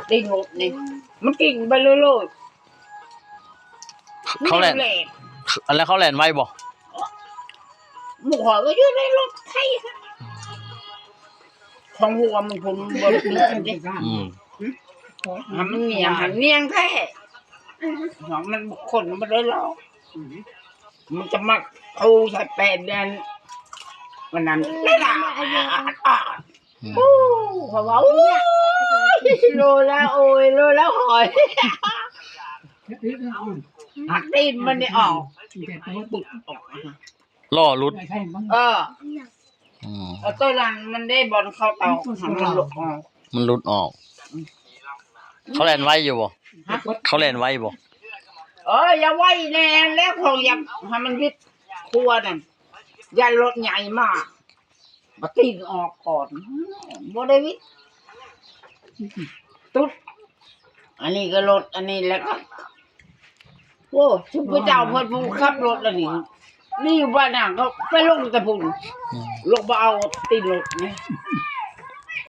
ตีนรถนี่มันกิ่งไปเรื่อยๆ เขาแล่นแล้วเขาแล่นไว้บ่ หมูหอยก็อยู่ในรถไทยของหัวมันผมบริสุทธิ์ดิ มันเหนียงหันเนียงแท้มันคนมันได้หรอกมันจะมาเอาใส่แปดเดือนวันนั้นไม่ได้โอ้เขาบอกโอ้ยโลแล้วโอ้ยโลแล้วหอยหักตีนมันนี่ออกปุดออก ล่อรุด ตัวนั้นมันได้บอลเข้าเตามันหลุดออก มันรุดออกเขาแล่นไว้อยู่บ่เขาแล่นไว้บ่ อย่าไว้แน่แล้วของอย่าให้มันวิดครัวนั่นอย่ารถใหญ่มากมาตีนออกก่อนบ่ได้วิดตุ๊ดอันนี้ก็รถอันนี้แล้วก็โอ้ชุบเจ้าเพิ่นผู้ขับรถแล้วนี่อยู่บ้านน่ะก็ไปลงแต่พุ่นลงมาเอาตีนรถนี่